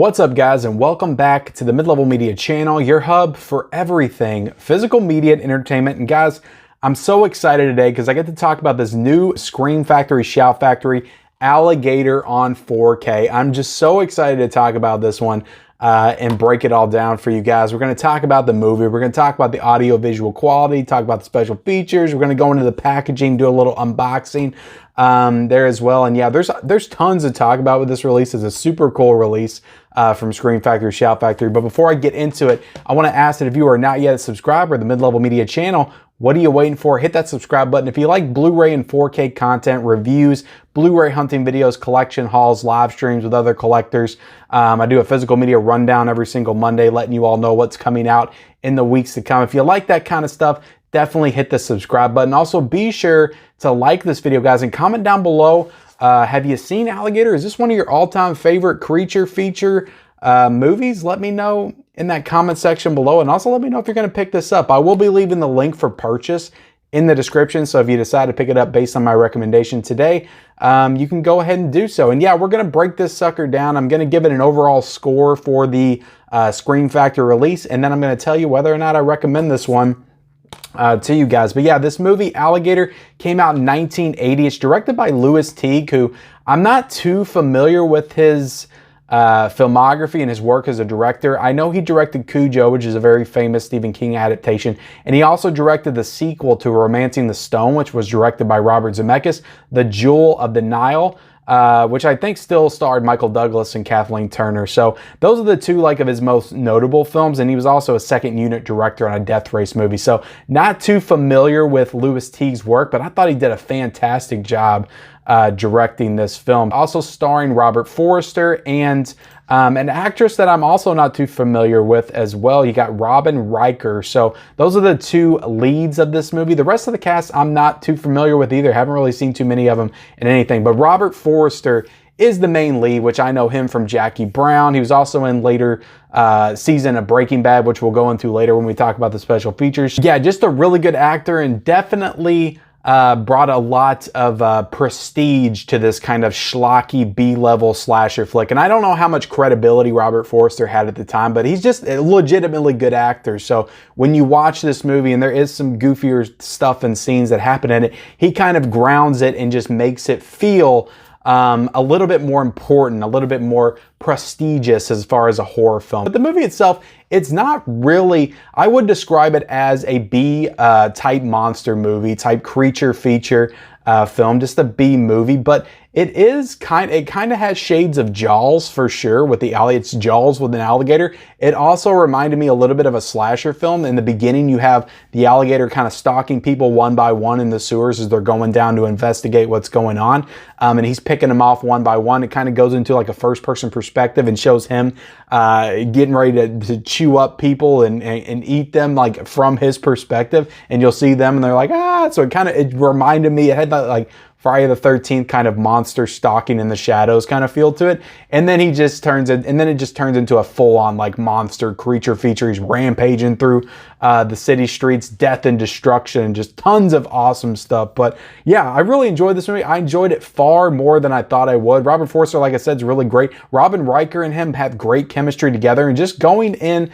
What's up, guys, and welcome back to the Mid-Level Media channel, your hub for everything physical media and entertainment. And guys, I'm so excited today because I get to talk about this new Scream Factory, Shout Factory, Alligator on 4K. I'm just so excited to talk about this one and break it all down for you guys. We're going to talk about the movie. We're going to talk about the audio visual quality, talk about the special features. We're going to go into the packaging, do a little unboxing there as well. And yeah, there's tons to talk about with this release. It's a super cool release from Scream Factory, Shout Factory. But before I get into it, I want to ask that if you are not yet a subscriber to the Mid-Level Media channel, what are you waiting for? Hit that subscribe button. If you like Blu-ray and 4K content, reviews, Blu-ray hunting videos, collection hauls, live streams with other collectors. I do a physical media rundown every single Monday, letting you all know what's coming out in the weeks to come. If you like that kind of stuff, definitely hit the subscribe button. Also, be sure to like this video, guys, and comment down below. Have you seen Alligator? Is this one of your all-time favorite creature feature movies? Let me know in that comment section below, and also let me know if you're going to pick this up. I will be leaving the link for purchase in the description, so if you decide to pick it up based on my recommendation today, you can go ahead and do so. And yeah, we're going to break this sucker down. I'm going to give it an overall score for the Scream Factory release, and then I'm going to tell you whether or not I recommend this one to you guys. But yeah, this movie Alligator came out in 1980. It's directed by Louis Teague, who I'm not too familiar with his filmography and his work as a director. I know he directed Cujo, which is a very famous Stephen King adaptation, and he also directed the sequel to Romancing the Stone, which was directed by Robert Zemeckis, The Jewel of the Nile, which I think still starred Michael Douglas and Kathleen Turner. So those are the two of his most notable films, and he was also a second unit director on a Death Race movie. So not too familiar with Louis Teague's work, but I thought he did a fantastic job directing this film. Also starring Robert Forster and an actress that I'm also not too familiar with as well. You got Robin Riker. So those are the two leads of this movie. The rest of the cast I'm not too familiar with either. Haven't really seen too many of them in anything. But Robert Forster is the main lead, which I know him from Jackie Brown. He was also in later season of Breaking Bad, which we'll go into later when we talk about the special features. Yeah, just a really good actor, and definitely brought a lot of prestige to this kind of schlocky B-level slasher flick. And I don't know how much credibility Robert Forster had at the time, but he's just a legitimately good actor. So when you watch this movie, and there is some goofier stuff and scenes that happen in it, he kind of grounds it and just makes it feel a little bit more important, a little bit more prestigious as far as a horror film. But the movie itself, it's not really, I would describe it as a B type monster movie, type creature feature film, just a B movie, but it kind of has shades of Jaws for sure with it's Jaws with an alligator. It also reminded me a little bit of a slasher film. In the beginning, you have the alligator kind of stalking people one by one in the sewers as they're going down to investigate what's going on. And he's picking them off one by one. It kind of goes into like a first person perspective and shows him getting ready to chew up people and eat them like from his perspective. And you'll see them and they're like, ah, so it reminded me, it had that like Friday the 13th kind of monster stalking in the shadows kind of feel to it. And then it just turns into a full-on like monster creature feature. He's rampaging through the city streets, death and destruction, just tons of awesome stuff. But yeah, I really enjoyed this movie. I enjoyed it far more than I thought I would. Robert Forster, like I said, is really great. Robin Riker and him have great chemistry together. And just going in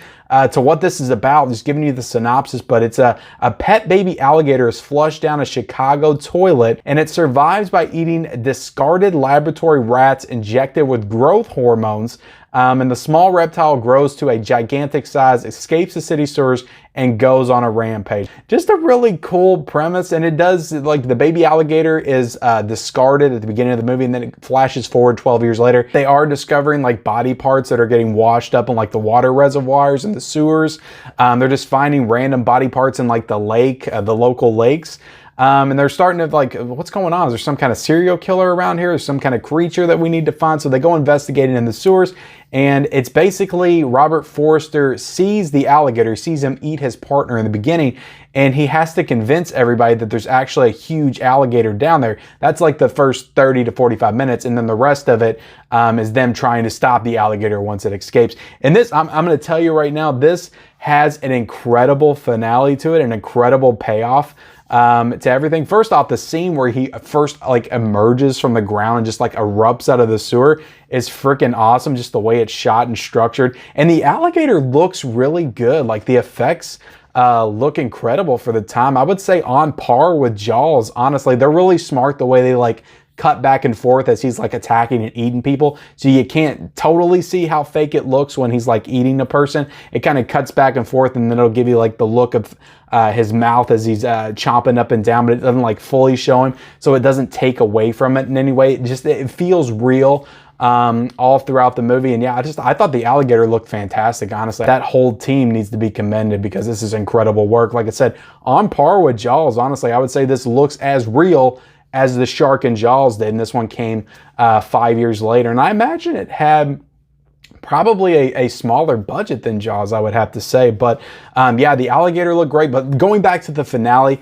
to what this is about, just giving you the synopsis, but it's a pet baby alligator is flushed down a Chicago toilet, and it survives by eating discarded laboratory rats injected with growth hormones. And the small reptile grows to a gigantic size, escapes the city sewers, and goes on a rampage. Just a really cool premise, and it does, like, the baby alligator is discarded at the beginning of the movie, and then it flashes forward 12 years later. They are discovering, like, body parts that are getting washed up in, like, the water reservoirs and the sewers. They're just finding random body parts in, like, the lake, the local lakes. And they're starting to like, what's going on? Is there some kind of serial killer around here? Is some kind of creature that we need to find? So they go investigating in the sewers, and it's basically Robert Forster sees the alligator, sees him eat his partner in the beginning, and he has to convince everybody that there's actually a huge alligator down there. That's like the first 30 to 45 minutes, and then the rest of it is them trying to stop the alligator once it escapes. And this, I'm going to tell you right now, this has an incredible finale to it, an incredible payoff. to everything. First off, the scene where he first like emerges from the ground and just like erupts out of the sewer is freaking awesome. Just the way it's shot and structured. And the alligator looks really good. Like the effects look incredible for the time. I would say on par with Jaws, honestly. They're really smart the way they like cut back and forth as he's like attacking and eating people. So you can't totally see how fake it looks when he's like eating a person. It kind of cuts back and forth, and then it'll give you like the look of his mouth as he's chomping up and down, but it doesn't like fully show him. So it doesn't take away from it in any way. It feels real all throughout the movie. And yeah, I thought the alligator looked fantastic, honestly. That whole team needs to be commended because this is incredible work. Like I said, on par with Jaws, honestly. I would say this looks as real as the shark in Jaws did, and this one came 5 years later. And I imagine it had probably a smaller budget than Jaws, I would have to say. But yeah, the alligator looked great. But going back to the finale,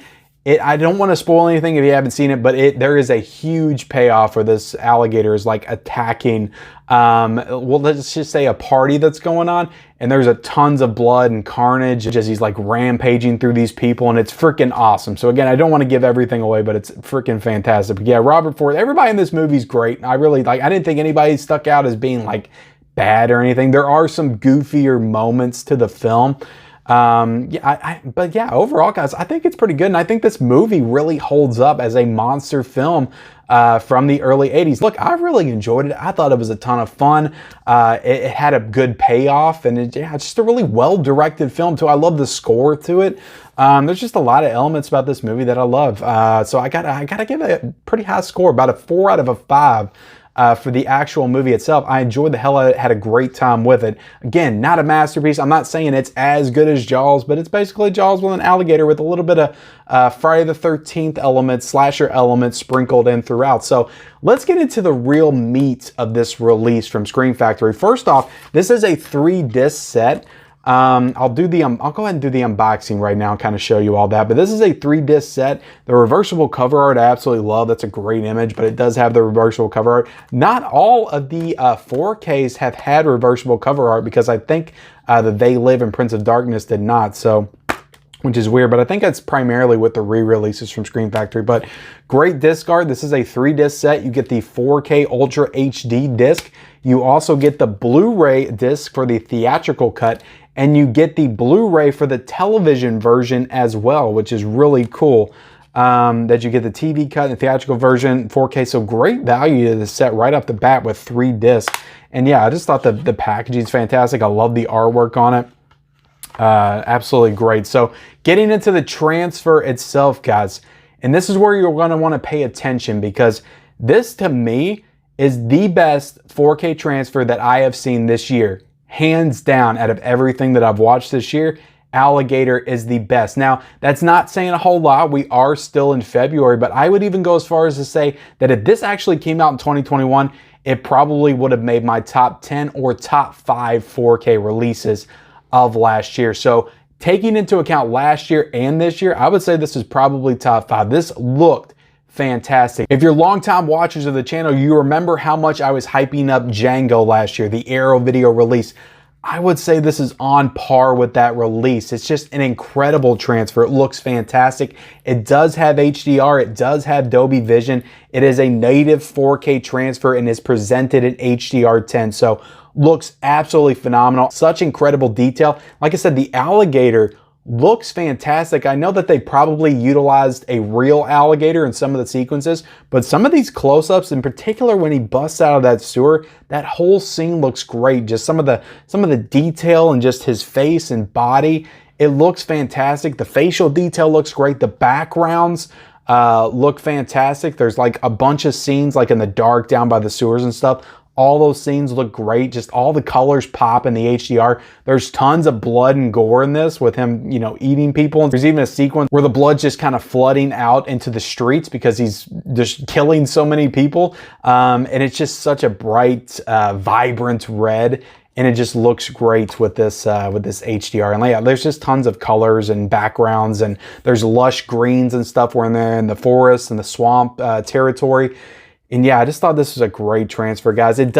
I don't want to spoil anything if you haven't seen it, but there is a huge payoff where this alligator is like attacking, well, let's just say a party that's going on, and there's a tons of blood and carnage as he's like rampaging through these people, and it's freaking awesome. So again, I don't want to give everything away, but it's freaking fantastic. But yeah, Robert Ford, everybody in this movie is great. I really like, I didn't think anybody stuck out as being like bad or anything. There are some goofier moments to the film. But yeah, overall, guys, I think it's pretty good. And I think this movie really holds up as a monster film from the early 80s. Look, I really enjoyed it. I thought it was a ton of fun. It had a good payoff, and it's just a really well-directed film, too. I love the score to it. There's just a lot of elements about this movie that I love. So I gotta give it a pretty high score, about a 4 out of 5. For the actual movie itself. I enjoyed the hell out of it, had a great time with it. Again, not a masterpiece. I'm not saying it's as good as Jaws, but it's basically Jaws with an alligator with a little bit of Friday the 13th elements, slasher elements sprinkled in throughout. So let's get into the real meat of this release from Scream Factory. First off, this is a 3-disc set. I'll go ahead and do the unboxing right now and kind of show you all that. But this is a 3-disc set. The reversible cover art I absolutely love. That's a great image, but it does have the reversible cover art. Not all of the 4Ks have had reversible cover art because I think that They Live and Prince of Darkness did not. So, which is weird, but I think that's primarily with the re-releases from Scream Factory. But great disc art. This is a 3-disc set. You get the 4K Ultra HD disc. You also get the Blu-ray disc for the theatrical cut, and you get the Blu-ray for the television version as well, which is really cool. That you get the TV cut and the theatrical version, 4K. So great value to the set right off the bat with 3 discs. And yeah, I just thought the packaging is fantastic. I love the artwork on it. Absolutely great. So getting into the transfer itself, guys, and this is where you're going to want to pay attention, because this to me is the best 4K transfer that I have seen this year. Hands down, out of everything that I've watched this year, Alligator is the best. Now, that's not saying a whole lot. We are still in February, but I would even go as far as to say that if this actually came out in 2021, it probably would have made my top 10 or top 5 4K releases of last year. So taking into account last year and this year, I would say this is probably top 5. This looked fantastic. If you're longtime watchers of the channel, you remember how much I was hyping up Django last year, the Arrow video release. I would say this is on par with that release. It's just an incredible transfer. It looks fantastic. It does have HDR. It does have Dolby Vision. It is a native 4K transfer and is presented in HDR10. So looks absolutely phenomenal. Such incredible detail. Like I said, the alligator looks fantastic. I know that they probably utilized a real alligator in some of the sequences, but some of these close-ups, in particular when he busts out of that sewer, that whole scene looks great. Just some of the detail and just his face and body, it looks fantastic. The facial detail looks great. The backgrounds look fantastic. There's like a bunch of scenes like in the dark down by the sewers and stuff. All those scenes look great. Just all the colors pop in the HDR. There's tons of blood and gore in this with him, you know, eating people. There's even a sequence where the blood's just kind of flooding out into the streets because he's just killing so many people. And it's just such a bright, vibrant red. And it just looks great with this HDR. And yeah, there's just tons of colors and backgrounds, and there's lush greens and stuff where they're in the forest and the swamp territory. And yeah, I just thought this was a great transfer, guys. It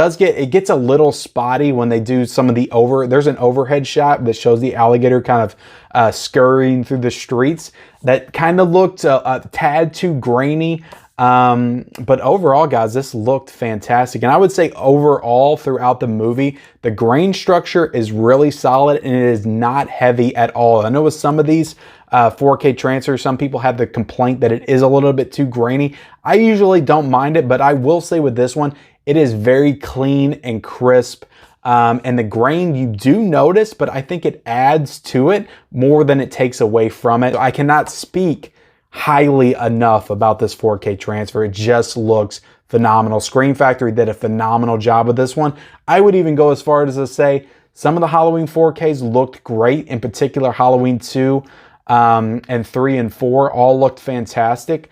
gets a little spotty when they do some of the there's an overhead shot that shows the alligator kind of scurrying through the streets. That kind of looked a tad too grainy. But overall, guys, this looked fantastic. And I would say overall throughout the movie, the grain structure is really solid and it is not heavy at all. I know with some of these 4K transfers, some people have the complaint that it is a little bit too grainy. I usually don't mind it, but I will say with this one, it is very clean and crisp. And the grain you do notice, but I think it adds to it more than it takes away from it. I cannot speak highly enough about this 4K transfer. It just looks phenomenal. Screen Factory did a phenomenal job with this one. I would even go as far as to say some of the Halloween 4Ks looked great. In particular, Halloween 2 and 3 and 4 all looked fantastic.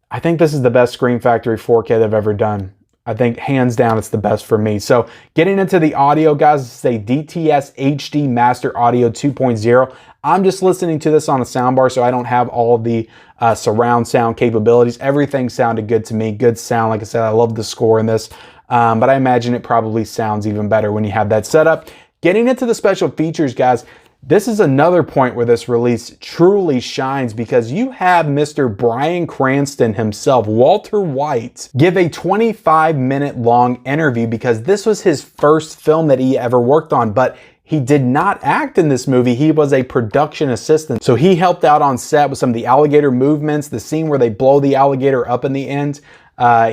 I think this is the best Screen Factory 4K they've ever done. I think hands down it's the best for me. So getting into the audio, guys, this is a DTS HD Master Audio 2.0. I'm just listening to this on a soundbar, so I don't have all of the surround sound capabilities. Everything sounded good to me. Good sound. Like I said, I love the score in this, but I imagine it probably sounds even better when you have that set up. Getting into the special features, guys, this is another point where this release truly shines because you have Mr. Bryan Cranston himself, Walter White, give a 25-minute long interview because this was his first film that he ever worked on, but he did not act in this movie. He was a production assistant. So he helped out on set with some of the alligator movements, the scene where they blow the alligator up in the end.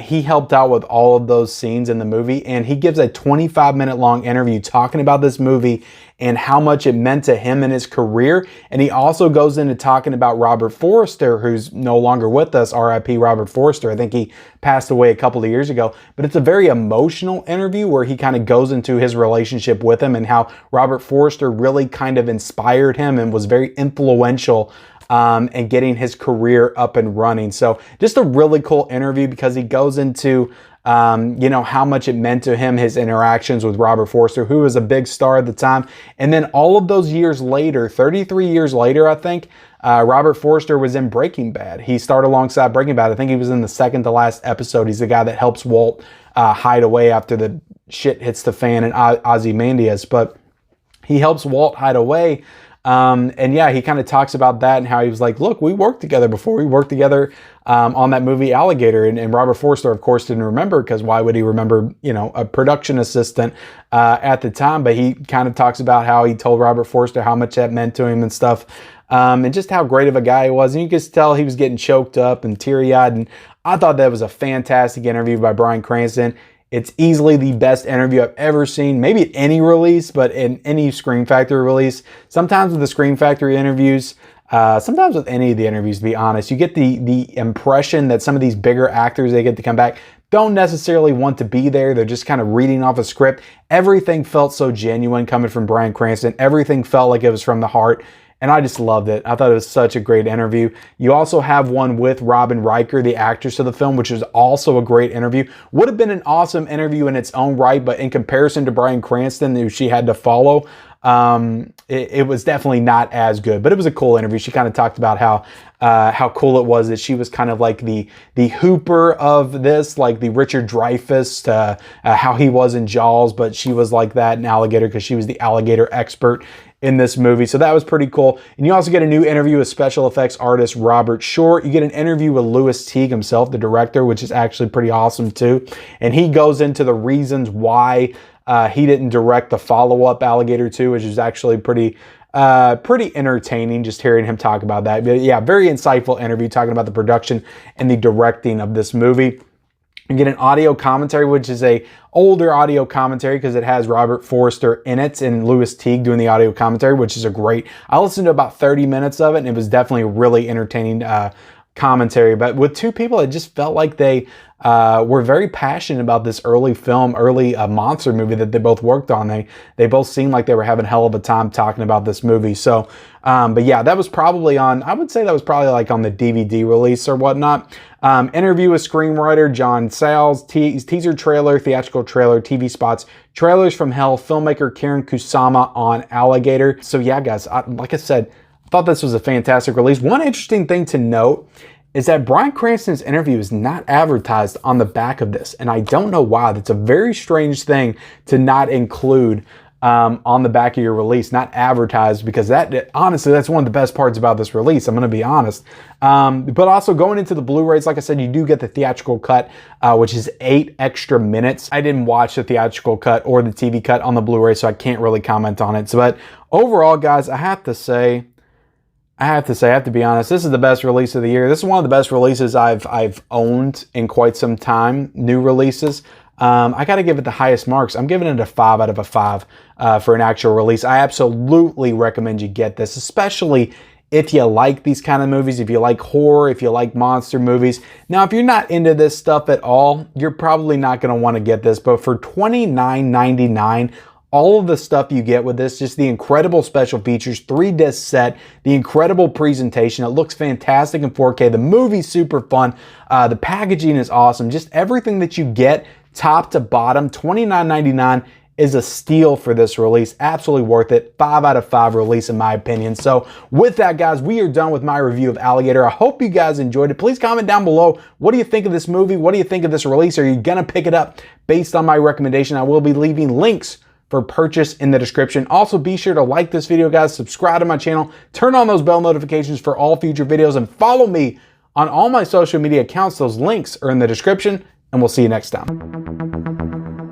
He helped out with all of those scenes in the movie, and he gives a 25-minute long interview talking about this movie and how much it meant to him in his career. And he also goes into talking about Robert Forster, who's no longer with us, RIP Robert Forster. I think he passed away a couple of years ago. But it's a very emotional interview where he kind of goes into his relationship with him and how Robert Forster really kind of inspired him and was very influential and getting his career up and running. So just a really cool interview because he goes into, how much it meant to him, his interactions with Robert Forster, who was a big star at the time. And then all of those years later, 33 years later, I think, Robert Forster was in Breaking Bad. He starred alongside Breaking Bad. I think he was in the second to last episode. He's the guy that helps Walt hide away after the shit hits the fan in Ozymandias. But he helps Walt hide away. And yeah, he kind of talks about that and how he was like, look, we worked together before. We worked together on that movie Alligator. And Robert Forster, of course, didn't remember because why would he remember, a production assistant at the time? But he kind of talks about how he told Robert Forster how much that meant to him and stuff. And just how great of a guy he was. And you could tell he was getting choked up and teary-eyed. And I thought that was a fantastic interview by Bryan Cranston. It's easily the best interview I've ever seen, maybe at any release, but in any Scream Factory release. Sometimes with the Scream Factory interviews, sometimes with any of the interviews, to be honest, you get the impression that some of these bigger actors, they get to come back, don't necessarily want to be there. They're just kind of reading off a script. Everything felt so genuine coming from Bryan Cranston. Everything felt like it was from the heart. And I just loved it. I thought it was such a great interview. You also have one with Robin Riker, the actress of the film, which is also a great interview. Would have been an awesome interview in its own right, but in comparison to Bryan Cranston, who she had to follow, it was definitely not as good. But it was a cool interview. She kind of talked about how cool it was that she was kind of like the Hooper of this, like the Richard Dreyfuss, how he was in Jaws, but she was like that in Alligator because she was the alligator expert in this movie. So that was pretty cool. And you also get a new interview with special effects artist Robert Short. You get an interview with Louis Teague himself, the director, which is actually pretty awesome too. And he goes into the reasons why he didn't direct the follow-up Alligator 2, which is actually pretty entertaining just hearing him talk about that. But yeah, very insightful interview talking about the production and the directing of this movie. You get an audio commentary, which is a older audio commentary because it has Robert Forster in it and Louis Teague doing the audio commentary, which is I listened to about 30 minutes of it and it was definitely a really entertaining commentary. But with two people, it just felt like they were very passionate about this early monster movie that they both worked on. They both seemed like they were having a hell of a time talking about this movie. So, but yeah, that was probably I would say that was probably like on the DVD release or whatnot. Interview with screenwriter John Sayles, teaser trailer, theatrical trailer, TV spots, trailers from hell, filmmaker Karen Kusama on Alligator. So yeah, guys, like I said, I thought this was a fantastic release. One interesting thing to note is that Bryan Cranston's interview is not advertised on the back of this. And I don't know why. That's a very strange thing to not include on the back of your release, not advertised, because that, honestly, that's one of the best parts about this release. I'm going to be honest. But also going into the Blu-rays, like I said, you do get the theatrical cut, which is 8 extra minutes. I didn't watch the theatrical cut or the TV cut on the Blu-ray, so I can't really comment on it. So, but overall, guys, I have to be honest, this is the best release of the year. This is one of the best releases I've owned in quite some time, new releases. I got to give it the highest marks. I'm giving it a 5 out of a 5 for an actual release. I absolutely recommend you get this, especially if you like these kind of movies, if you like horror, if you like monster movies. Now, if you're not into this stuff at all, you're probably not going to want to get this, but for $29.99, all of the stuff you get with this, just the incredible special features, 3-disc set, the incredible presentation. It looks fantastic in 4K. The movie's super fun. The packaging is awesome. Just everything that you get, top to bottom, $29.99 is a steal for this release. Absolutely worth it. 5 out of 5 release in my opinion. So with that, guys, we are done with my review of Alligator. I hope you guys enjoyed it. Please comment down below. What do you think of this movie? What do you think of this release? Are you going to pick it up based on my recommendation? I will be leaving links for purchase in the description. Also, be sure to like this video, guys, subscribe to my channel, turn on those bell notifications for all future videos, and follow me on all my social media accounts. Those links are in the description, and we'll see you next time.